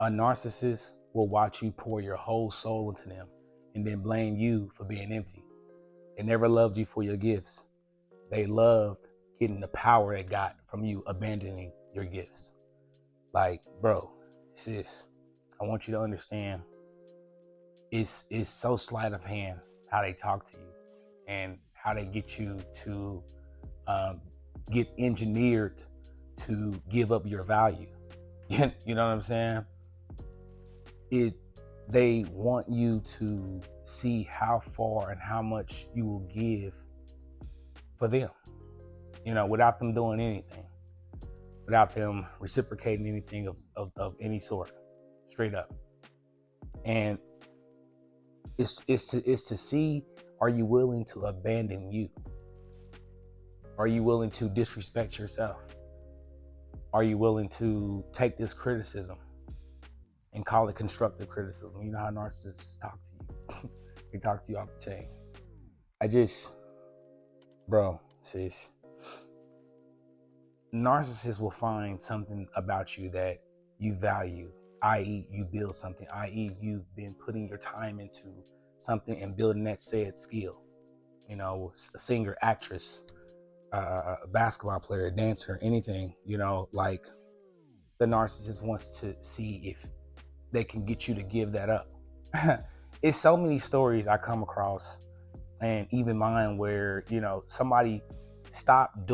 A narcissist will watch you pour your whole soul into them and then blame you for being empty. They never loved you for your gifts. They loved getting the power they got from you abandoning your gifts. Like, bro, sis, I want you to understand it's so sleight of hand how they talk to you and how they get you to um, get engineered to give up your value. You know what I'm saying? They want you to see how far and how much you will give for them, without them doing anything, without them reciprocating anything of any sort, straight up. And it's to see, are you willing to abandon you? Are you willing to disrespect yourself? Are you willing to take this criticism and call it constructive criticism? You know how narcissists talk to you. They talk to you off the chain. Bro, sis, narcissists will find something about you that you value, i.e. you build something, i.e. you've been putting your time into something and building that said skill. A singer, actress, a basketball player, a dancer, anything, like the narcissist wants to see if they can get you to give that up. It's so many stories I come across, and even mine, where, somebody stopped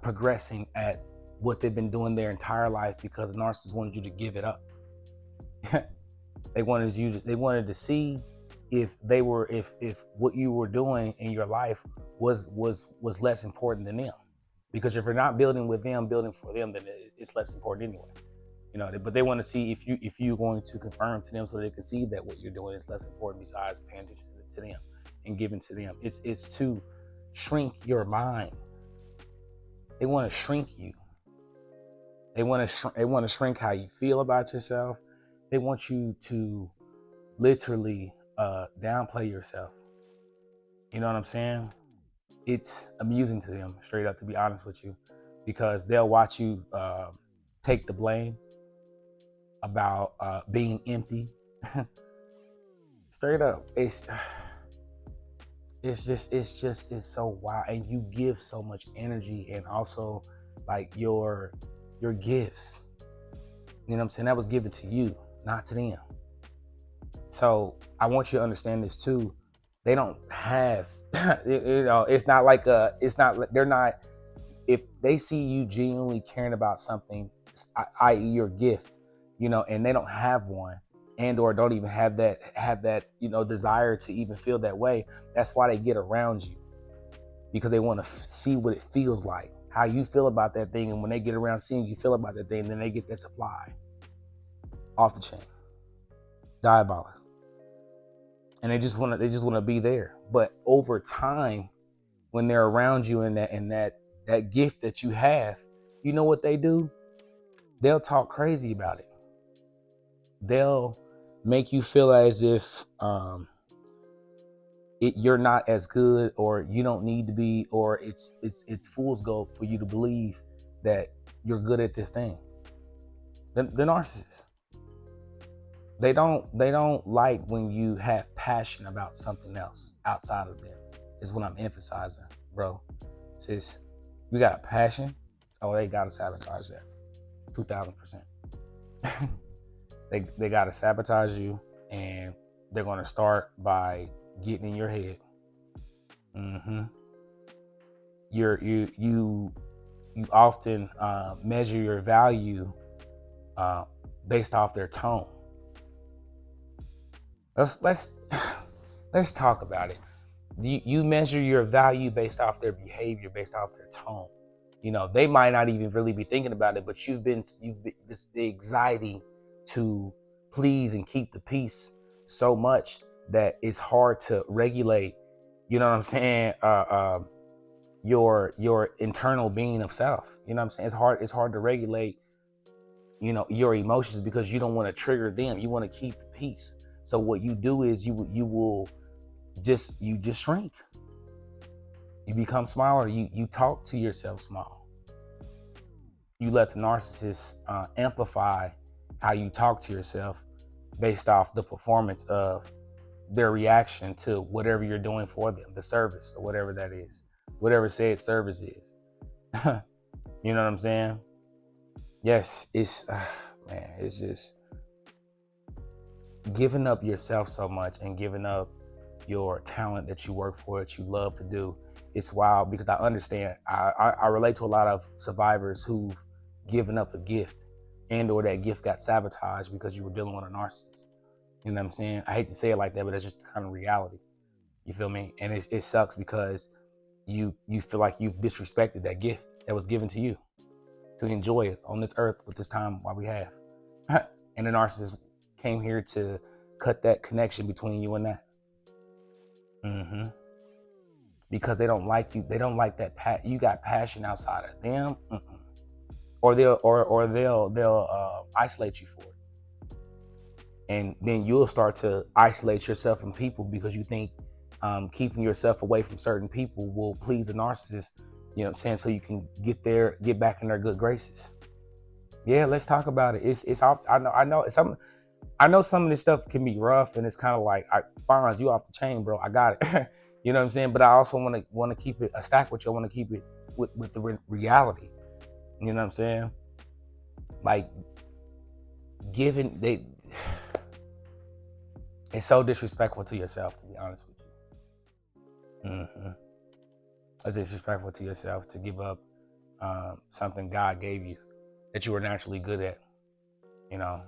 progressing at what they've been doing their entire life because the narcissist wanted you to give it up. They wanted to see if what you were doing in your life was less important than them. Because if you're not building with them, building for them, then it's less important anyway. But they want to see if you're going to confirm to them so they can see that what you're doing is less important besides paying attention to them and giving to them. It's to shrink your mind. They want to shrink you. They want to shrink how you feel about yourself. They want you to literally downplay yourself. You know what I'm saying? It's amusing to them, straight up, to be honest with you, because they'll watch you take the blame about being empty. Straight up, it's so wild, and you give so much energy, and also like your gifts. You know what I'm saying? That was given to you, not to them. So I want you to understand this too. They don't have, it's not like they're not, if they see you genuinely caring about something, i.e. your gift, and they don't have one, and or don't even have that desire to even feel that way. That's why they get around you, because they want to see what it feels like, how you feel about that thing. And when they get around seeing you feel about that thing, then they get that supply off the chain. Diabolical. And they just want to be there. But over time, when they're around you and that gift that you have, you know what they do? They'll talk crazy about it. They'll make you feel as if you're not as good, or you don't need to be, or it's fool's gold for you to believe that you're good at this thing. The narcissists. They don't like when you have passion about something else outside of them, is what I'm emphasizing, bro. Sis, you got a passion? Oh, they gotta sabotage that. 2,000%. They gotta sabotage you, and they're gonna start by getting in your head. You often measure your value based off their tone. Let's talk about it. You measure your value based off their behavior, based off their tone. They might not even really be thinking about it, but you've been the anxiety to please and keep the peace so much that it's hard to regulate. You know what I'm saying? Your internal being of self. You know what I'm saying? It's hard to regulate, your emotions, because you don't want to trigger them. You want to keep the peace. So what you do is you just shrink. You become smaller. You talk to yourself small. You let the narcissist amplify how you talk to yourself based off the performance of their reaction to whatever you're doing for them, the service or whatever that is, whatever said service is. You know what I'm saying? Yes, it's man, it's just giving up yourself so much and giving up your talent that you work for, that you love to do. It's wild because I understand. I relate to a lot of survivors who've given up a gift and or that gift got sabotaged because you were dealing with a narcissist. You know what I'm saying? I hate to say it like that, but that's just kind of reality. You feel me? And it sucks because you feel like you've disrespected that gift that was given to you to enjoy it on this earth with this time while we have. And the narcissist came here to cut that connection between you and that. Mm-hmm. Because they don't like you. They don't like that you got passion outside of them. Mm-mm. Or they'll isolate you for it. And then you'll start to isolate yourself from people because you think keeping yourself away from certain people will please the narcissist, you know what I'm saying, so you can get back in their good graces. Yeah, let's talk about it. It's off. I know some of this stuff can be rough and it's kind of like, Fonz, you off the chain, bro. I got it. You know what I'm saying? But I also want to keep it a stack with you. I want to keep it with the reality. You know what I'm saying? Like it's so disrespectful to yourself, to be honest with you. Mm-hmm. It's disrespectful to yourself to give up something God gave you that you were naturally good at. You know,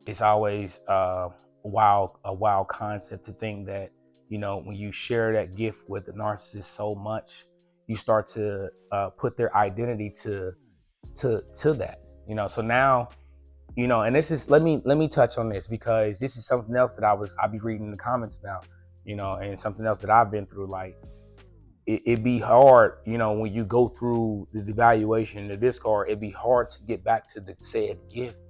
it's always a wild concept to think that, you know, when you share that gift with the narcissist so much, you start to put their identity to that. You know, so now, you know, and this is let me touch on this because this is something else that I'll be reading in the comments about, you know, and something else that I've been through. Like it'd be hard, you know, when you go through the devaluation, the discard, it'd be hard to get back to the said gift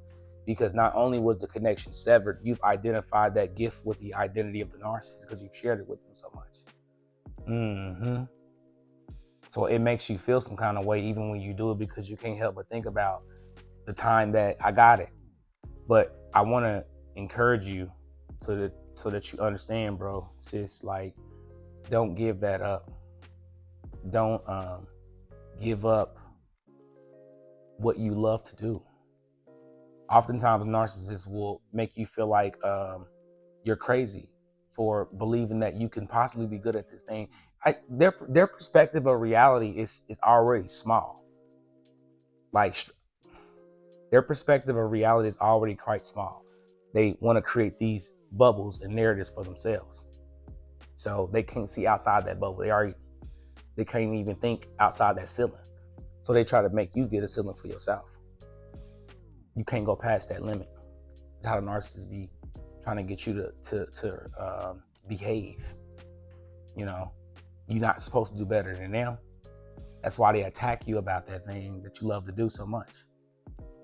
because not only was the connection severed, you've identified that gift with the identity of the narcissist because you've shared it with them so much. Mm-hmm. So it makes you feel some kind of way even when you do it because you can't help but think about the time that I got it. But I want to encourage you so that you understand, bro, sis, like, don't give that up. Don't give up what you love to do. Oftentimes, narcissists will make you feel like you're crazy for believing that you can possibly be good at this thing. Their perspective of reality is already small. Like their perspective of reality is already quite small. They want to create these bubbles and narratives for themselves. So they can't see outside that bubble. They can't even think outside that ceiling. So they try to make you get a ceiling for yourself. You can't go past that limit. It's how the narcissists be trying to get you to behave. You know, you're not supposed to do better than them. That's why they attack you about that thing that you love to do so much.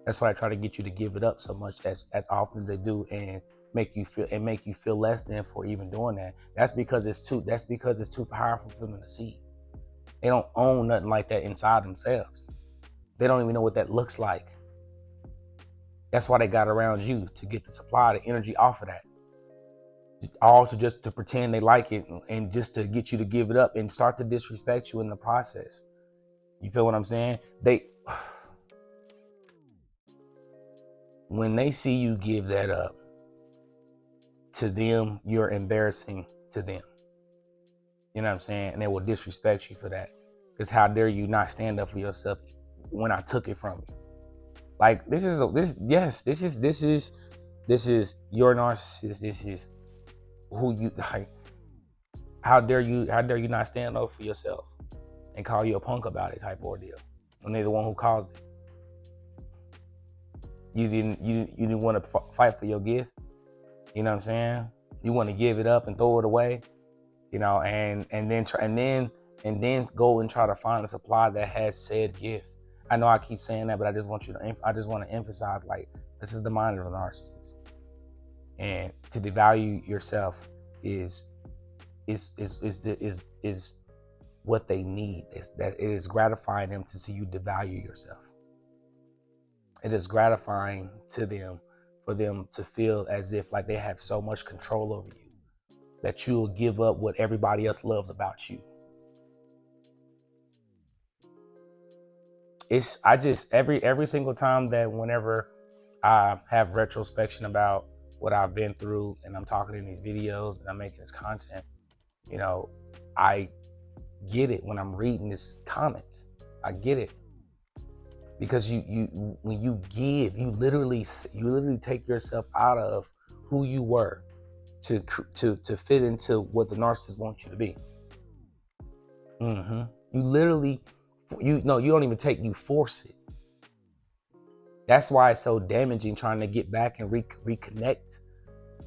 That's why I try to get you to give it up so much as often as they do and make you feel less than for even doing that. That's because it's too powerful for them to see. They don't own nothing like that inside themselves. They don't even know what that looks like. That's why they got around you, to get the supply, the energy off of that. All to pretend they like it and just to get you to give it up and start to disrespect you in the process. You feel what I'm saying? When they see you give that up, to them, you're embarrassing to them. You know what I'm saying? And they will disrespect you for that. Because how dare you not stand up for yourself when I took it from you? Like this is your narcissist. This is who you like. How dare you not stand up for yourself and call you a punk about it type ordeal? And they're the one who caused it. You didn't want to fight for your gift. You know what I'm saying? You want to give it up and throw it away. You know, and then go and try to find a supply that has said gift. I know I keep saying that, but I just want to emphasize, like, this is the mind of a narcissist. And to devalue yourself is what they need. Is that it is gratifying them to see you devalue yourself. It is gratifying to them for them to feel as if like they have so much control over you that you'll give up what everybody else loves about you. I just every single time that whenever I have retrospection about what I've been through and I'm talking in these videos and I'm making this content, you know, I get it when I'm reading this comments. I get it. Because you when you give, you literally take yourself out of who you were to fit into what the narcissist wants you to be. You literally, you don't even take, you force it. That's why it's so damaging trying to get back and reconnect,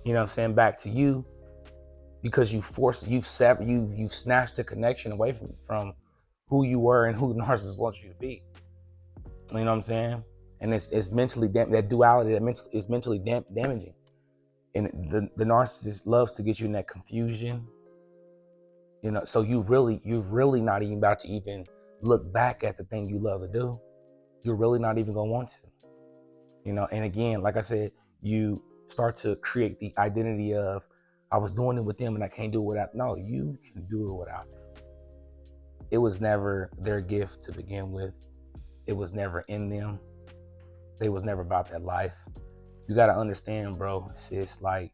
you know what I'm saying, back to you, because you've snatched the connection away from who you were and who the narcissist wants you to be. You know what I'm saying? And it's mentally that duality is mentally damaging. And the narcissist loves to get you in that confusion. You know, so you're really not even about to even look back at the thing you love to do. You're really not even gonna want to. You know, and again, like I said, you start to create the identity of, I was doing it with them and I can't do it without. No, you can do it without them. It was never their gift to begin with. It was never in them. They was never about that life. You got to understand, bro, sis, like,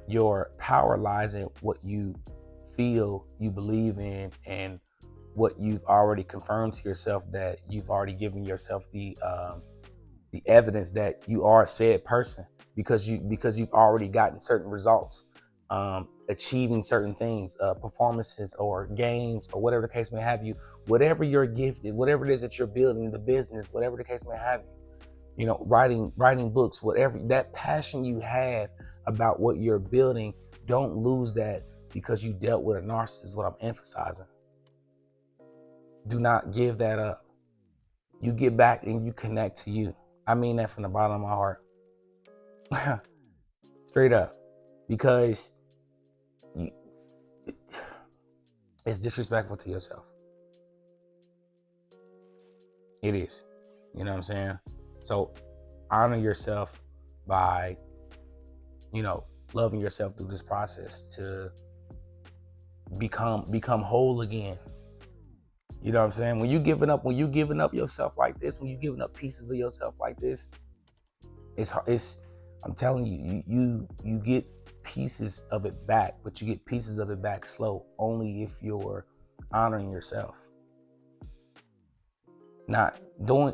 your power lies in what you feel you believe in and what you've already confirmed to yourself, that you've already given yourself the evidence that you are a said person, because you've already gotten certain results, achieving certain things, performances or games or whatever the case may have you, whatever your gift is, whatever it is that you're building, the business, whatever the case may have you. You know, writing books, whatever, that passion you have about what you're building, don't lose that because you dealt with a narcissist, what I'm emphasizing. Do not give that up. You get back and you connect to you. I mean that from the bottom of my heart. Straight up. Because it's disrespectful to yourself. It is. You know what I'm saying? So honor yourself by, loving yourself through this process to become whole again. You know what I'm saying? When you giving up yourself like this, when you giving up pieces of yourself like this, it's I'm telling you, you get pieces of it back, but you get pieces of it back slow, only if you're honoring yourself. Not giving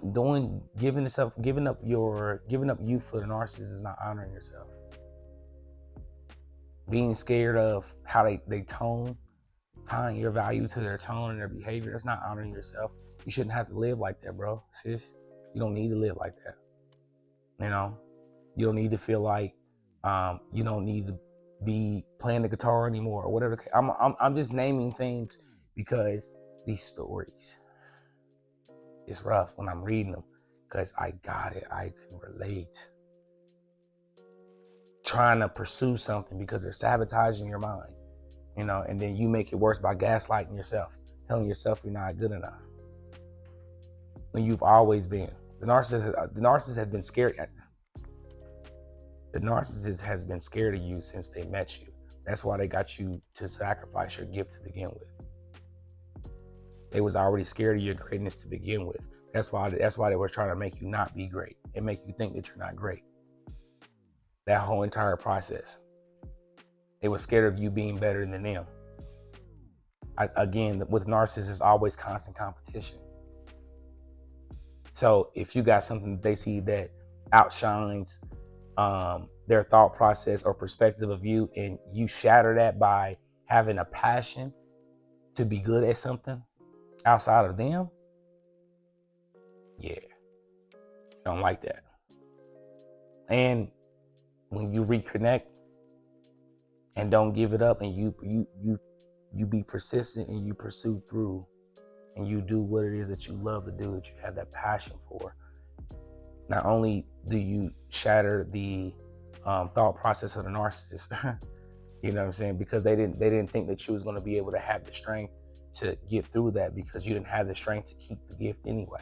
up you for the narcissist is not honoring yourself. Being scared of how they tying your value to their tone and their behavior, that's not honoring yourself. You shouldn't have to live like that, bro, sis. You don't need to live like that. You know, you don't need to feel like you don't need to be playing the guitar anymore or whatever. I'm just naming things because these stories, it's rough when I'm reading them because I got it. I can relate. Trying to pursue something because they're sabotaging your mind, and then you make it worse by gaslighting yourself, telling yourself you're not good enough when you've always been. The narcissist has been scared. The narcissist has been scared of you since they met you. That's why they got you to sacrifice your gift to begin with. They was already scared of your greatness to begin with. That's why they were trying to make you not be great and make you think that you're not great. That whole entire process. They were scared of you being better than them. Again, with narcissists, it's always constant competition. So if you got something that they see that outshines their thought process or perspective of you, and you shatter that by having a passion to be good at something outside of them, yeah, don't like that. And when you reconnect and don't give it up, and you be persistent and you pursue through and you do what it is that you love to do, that you have that passion for, not only do you shatter the thought process of the narcissist, you know what I'm saying? Because they didn't think that you was going to be able to have the strength to get through that, because you didn't have the strength to keep the gift anyway.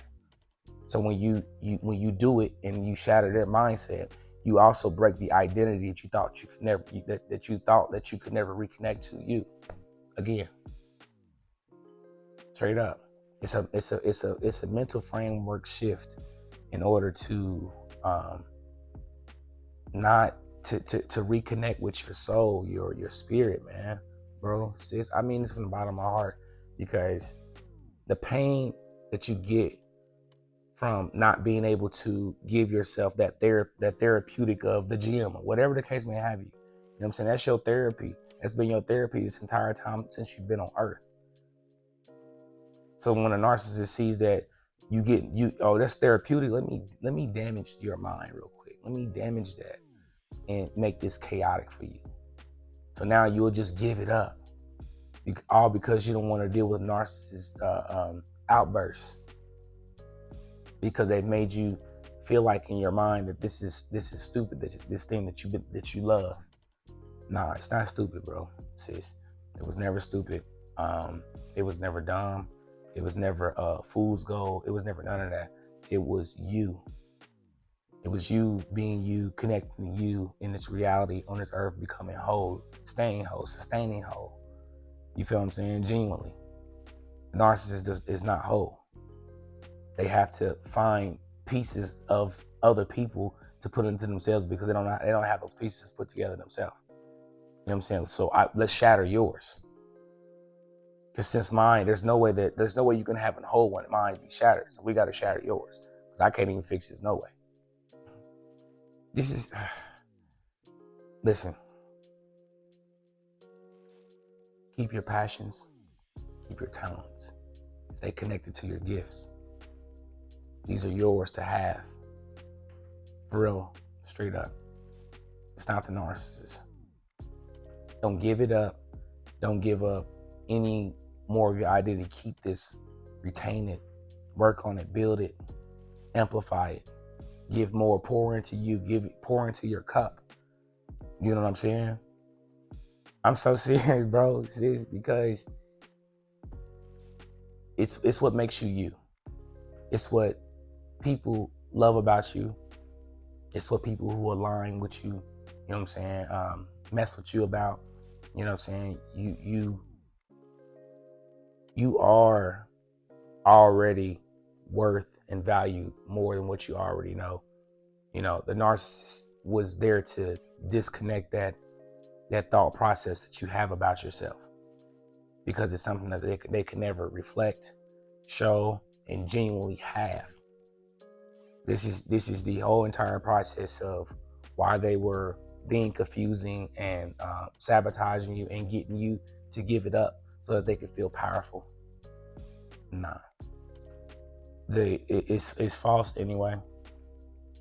So when you do it and you shatter their mindset, you also break the identity that you thought you could never that you could never reconnect to you again. Straight up. It's a mental framework shift in order to not to reconnect with your soul, your spirit, man. Bro, sis, I mean this from the bottom of my heart, because the pain that you get from not being able to give yourself that therapeutic of the gym or whatever the case may have you. You know what I'm saying? That's your therapy. That's been your therapy this entire time since you've been on earth. So when a narcissist sees that that's therapeutic, let me damage your mind real quick. Let me damage that and make this chaotic for you. So now you'll just give it up. All because you don't want to deal with narcissist outbursts. Because they've made you feel like in your mind that this is stupid, this thing that you love. Nah, it's not stupid, bro. Sis, it was never stupid. It was never dumb. It was never fool's gold. It was never none of that. It was you. It was you being you, connecting to you in this reality on this earth, becoming whole, staying whole, sustaining whole. You feel what I'm saying? Genuinely. Narcissist is not whole. They have to find pieces of other people to put into themselves because they don't have those pieces put together themselves. You know what I'm saying? So let's shatter yours. Because since mine, there's no way you can have a whole one. Mine be shattered. So we got to shatter yours. Because I can't even fix this. No way. Listen. Keep your passions. Keep your talents. Stay connected to your gifts. These are yours to have. For real, straight up. It's not the narcissist. Don't give it up. Don't give up any more of your identity. Keep this. Retain it. Work on it. Build it. Amplify it. Give more. Pour into you. Pour into your cup. You know what I'm saying? I'm so serious, bro. Sis, because it's what makes you you. It's what people love about you. It's what people who align with you, you know what I'm saying, mess with you about. You know what I'm saying? You are already worth and valued more than what you already know. You know, the narcissist was there to disconnect that thought process that you have about yourself, because it's something that they could never reflect, show, and genuinely have. This is the whole entire process of why they were being confusing and sabotaging you and getting you to give it up so that they could feel powerful. Nah, it's false anyway,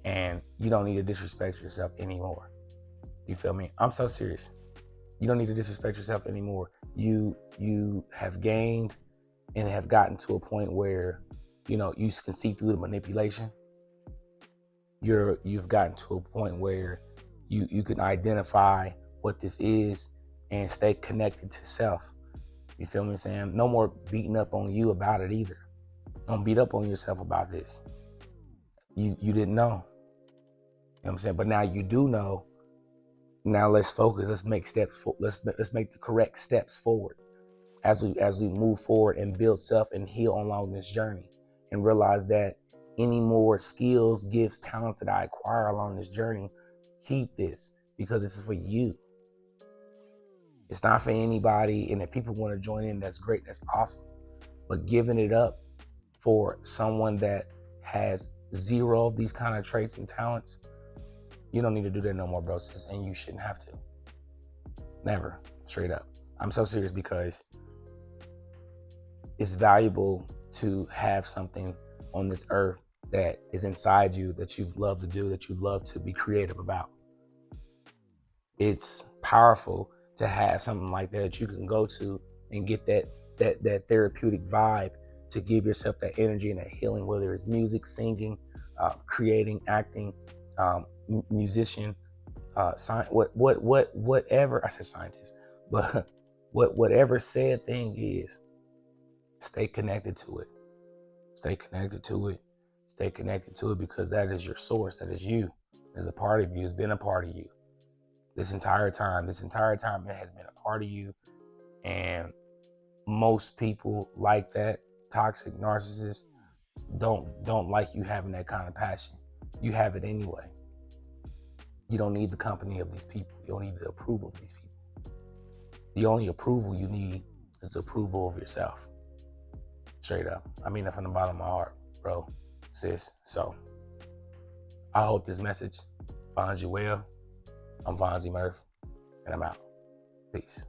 and you don't need to disrespect yourself anymore. You feel me? I'm so serious. You don't need to disrespect yourself anymore. You have gained and have gotten to a point where you can see through the manipulation. You've gotten to a point where you can identify what this is and stay connected to self. You feel me saying? No more beating up on you about it either. Don't beat up on yourself about this. You didn't know. You know what I'm saying? But now you do know. Now let's focus. Let's make steps. Let's make the correct steps forward as we move forward and build self and heal along this journey, and realize that any more skills, gifts, talents that I acquire along this journey, keep this, because this is for you. It's not for anybody. And if people want to join in, that's great. That's awesome. But giving it up for someone that has zero of these kind of traits and talents, you don't need to do that no more, bro, sis, and you shouldn't have to. Never. Straight up. I'm so serious, because it's valuable to have something on this earth that is inside you that you've loved to do, that you love to be creative about. It's powerful to have something like that you can go to and get that therapeutic vibe to give yourself that energy and that healing, whether it's music, singing, creating, acting, musician, whatever. I said scientist, but whatever said thing is, stay connected to it. Stay connected to it. Stay connected to it, because that is your source. That is you. There's a part of you. It's been a part of you this entire time. This entire time it has been a part of you. And most people like that, toxic narcissists, don't like you having that kind of passion. You have it anyway. You don't need the company of these people. You don't need the approval of these people. The only approval you need is the approval of yourself. Straight up. I mean that from the bottom of my heart, bro, sis. So I hope this message finds you well. I'm Fonzie Murph, and I'm out. Peace.